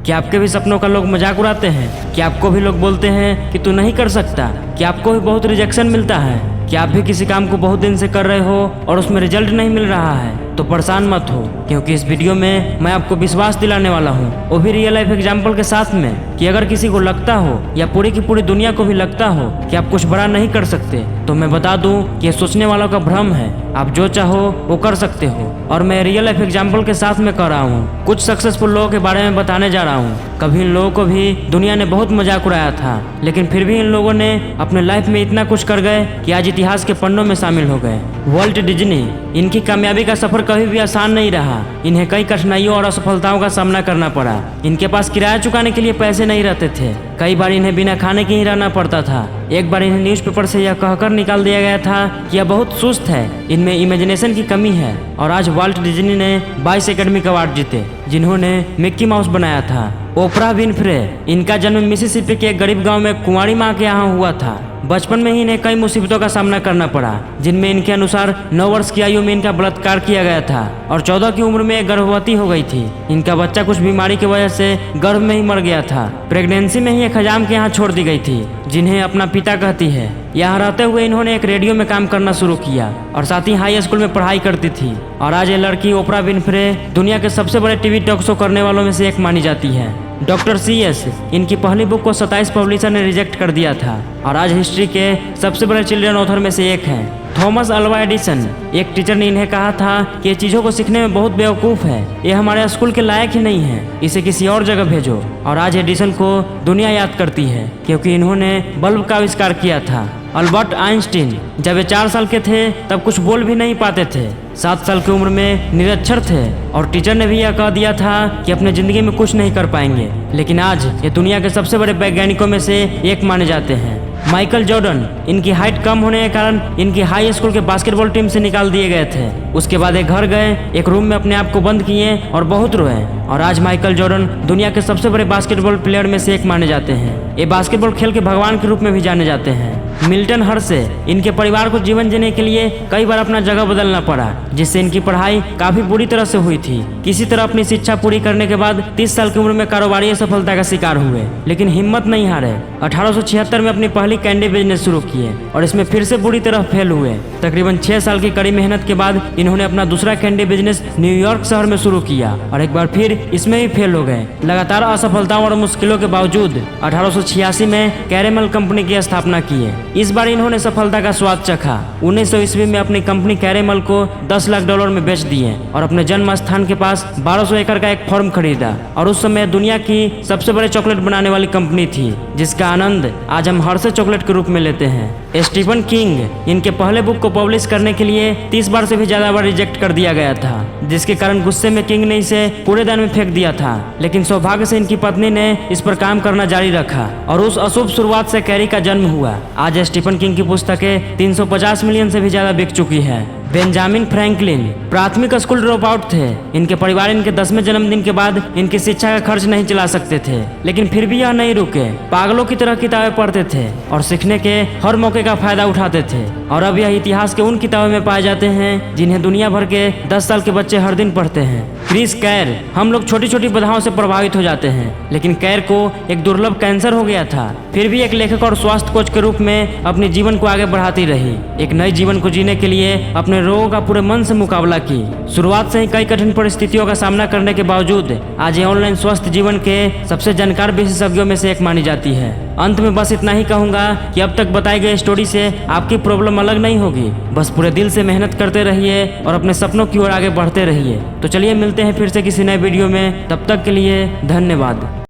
क्या आपके भी सपनों का लोग मजाक उड़ाते हैं? क्या आपको भी लोग बोलते हैं कि तू नहीं कर सकता? क्या आपको भी बहुत रिजेक्शन मिलता है? क्या आप भी किसी काम को बहुत दिन से कर रहे हो और उसमें रिजल्ट नहीं मिल रहा है? तो परेशान मत हो, क्योंकि इस वीडियो में मैं आपको विश्वास दिलाने वाला हूँ, वो भी रियल लाइफ एग्जाम्पल के साथ में, कि अगर किसी को लगता हो या पूरी की पूरी दुनिया को भी लगता हो कि आप कुछ बड़ा नहीं कर सकते, तो मैं बता दूं कि ये सोचने वालों का भ्रम है। आप जो चाहो वो कर सकते हो, और मैं रियल लाइफ एग्जाम्पल के साथ में कर रहा हूँ। कुछ सक्सेसफुल लोगों के बारे में बताने जा रहा हूँ। कभी इन लोगों को भी दुनिया ने बहुत मजाक उड़ाया था, लेकिन फिर भी इन लोगों ने अपने लाइफ में इतना कुछ कर गए कि आज इतिहास के पन्नों में शामिल हो गए। वॉल्ट डिज्नी, इनकी कामयाबी का सफर कभी भी आसान नहीं रहा। इन्हें कई कठिनाइयों और असफलताओं का सामना करना पड़ा। इनके पास किराया चुकाने के लिए पैसे नहीं रहते थे। कई बार इन्हें बिना खाने के ही रहना पड़ता था। एक बार इन्हें न्यूज़पेपर से यह कहकर निकाल दिया गया था कि यह बहुत सुस्त है, इनमें इमेजिनेशन की कमी है। और आज वॉल्ट डिज्नी ने 22 एकेडमिक अवार्ड जीते, जिन्होंने मिक्की माउस बनाया था। ओपरा विनफ्रे, इनका जन्म मिसिसिपी के एक गरीब गांव में कुंवारी माँ के यहाँ हुआ था। बचपन में ही इन्हें कई मुसीबतों का सामना करना पड़ा, जिनमें इनके अनुसार 9 वर्ष की आयु में इनका बलात्कार किया गया था और 14 की उम्र में गर्भवती हो गई थी। इनका बच्चा कुछ बीमारी की वजह से गर्भ में ही मर गया था। प्रेगनेंसी में ही एक हजाम के यहाँ छोड़ दी गई थी, जिन्हें अपना पिता कहती है। यहाँ रहते हुए इन्होंने एक रेडियो में काम करना शुरू किया और साथ ही हाई स्कूल में पढ़ाई करती थी। और आज ये लड़की ओपरा विनफ्रे दुनिया के सबसे बड़े टीवी टॉक शो करने वालों में से एक मानी जाती है। डॉक्टर CS, इनकी पहली बुक को 27 पब्लिशर ने रिजेक्ट कर दिया था और आज हिस्ट्री के सबसे बड़े चिल्ड्रन ऑथर में से एक हैं। थॉमस अल्वा एडिसन, एक टीचर ने इन्हें कहा था कि ये चीज़ों को सीखने में बहुत बेवकूफ़ है, ये हमारे स्कूल के लायक ही नहीं है, इसे किसी और जगह भेजो। और आज एडिसन को दुनिया याद करती है, क्योंकि इन्होंने बल्ब का आविष्कार किया था। अल्बर्ट आइंस्टीन, जब वे 4 साल के थे तब कुछ बोल भी नहीं पाते थे। 7 साल की उम्र में निरक्षर थे और टीचर ने भी यह कह दिया था कि अपने ज़िंदगी में कुछ नहीं कर पाएंगे। लेकिन आज ये दुनिया के सबसे बड़े वैज्ञानिकों में से एक माने जाते हैं। माइकल जॉर्डन, इनकी हाइट कम होने के कारण इनकी हाई स्कूल के बास्केटबॉल टीम से निकाल दिए गए थे। उसके बाद एक घर गए, एक रूम में अपने आप को बंद किए और बहुत रोए। और आज माइकल जॉर्डन दुनिया के सबसे बड़े बास्केटबॉल प्लेयर में से एक माने जाते हैं। ये बास्केटबॉल खेल के भगवान के रूप में भी जाने जाते हैं। मिल्टन हर्शे, इनके परिवार को जीवन जीने के लिए कई बार अपना जगह बदलना पड़ा, जिससे इनकी पढ़ाई काफी बुरी तरह से हुई थी। किसी तरह अपनी शिक्षा पूरी करने के बाद 30 साल की उम्र में कारोबारी सफलता का शिकार हुए, लेकिन हिम्मत नहीं हारे। 1876 में अपनी पहली कैंडी बिजनेस शुरू किए और इसमें फिर से बुरी तरह फेल हुए। तकरीबन 6 साल की कड़ी मेहनत के बाद इन्होंने अपना दूसरा कैंडी बिजनेस न्यूयॉर्क शहर में शुरू किया और एक बार फिर इसमें भी फेल हो गए। लगातार असफलताओं और मुश्किलों के बावजूद 1886 में कैरेमल कंपनी की स्थापना किए। इस बार इन्होंने सफलता का स्वाद चखा। 1900 ईस्वी में अपनी कंपनी कैरेमल को $10 लाख में बेच दिए और अपने जन्म स्थान के पास 1200 एकड़ का एक फर्म खरीदा। और उस समय दुनिया की सबसे बड़े चॉकलेट बनाने वाली कंपनी थी, जिसका आनंद आज हम हर्शे चॉकलेट के रूप में लेते हैं। स्टीफन किंग, इनके पहले बुक को पब्लिश करने के लिए 30 बार से भी ज्यादा बार रिजेक्ट कर दिया गया था, जिसके कारण गुस्से में किंग ने इसे कूड़ेदान में फेंक दिया था। लेकिन सौभाग्य से इनकी पत्नी ने इस पर काम करना जारी रखा और उस अशुभ शुरुआत से कैरी का जन्म हुआ। आज स्टीफन किंग की पुस्तकें 350 मिलियन से भी ज्यादा बिक चुकी है। बेंजामिन फ्रैंकलिन प्राथमिक स्कूल ड्रॉप आउट थे। इनके परिवार इनके 10वें जन्मदिन के बाद इनकी शिक्षा का खर्च नहीं चला सकते थे, लेकिन फिर भी यह नहीं रुके। पागलों की तरह किताबें पढ़ते थे और सीखने के हर मौके का फायदा उठाते थे। और अब यह इतिहास के उन किताबों में पाए जाते हैं जिन्हें दुनिया भर के 10 साल के बच्चे हर दिन पढ़ते हैं। क्रिस कैर, हम लोग छोटी छोटी बाधाओं से प्रभावित हो जाते हैं, लेकिन कैर को एक दुर्लभ कैंसर हो गया था। फिर भी एक लेखक और स्वास्थ्य कोच के रूप में अपने जीवन को आगे बढ़ाती रही। एक नए जीवन को जीने के लिए अपने रोगों का पूरे मन से मुकाबला की। शुरुआत से ही कई कठिन परिस्थितियों का सामना करने के बावजूद आज ये ऑनलाइन स्वस्थ जीवन के सबसे जानकार विशेषज्ञों में से एक मानी जाती है। अंत में बस इतना ही कहूंगा कि अब तक बताई गई स्टोरी से आपकी प्रॉब्लम अलग नहीं होगी। बस पूरे दिल से मेहनत करते रहिए और अपने सपनों की ओर आगे बढ़ते रहिए। तो चलिए मिलते हैं फिर से किसी नए वीडियो में, तब तक के लिए धन्यवाद।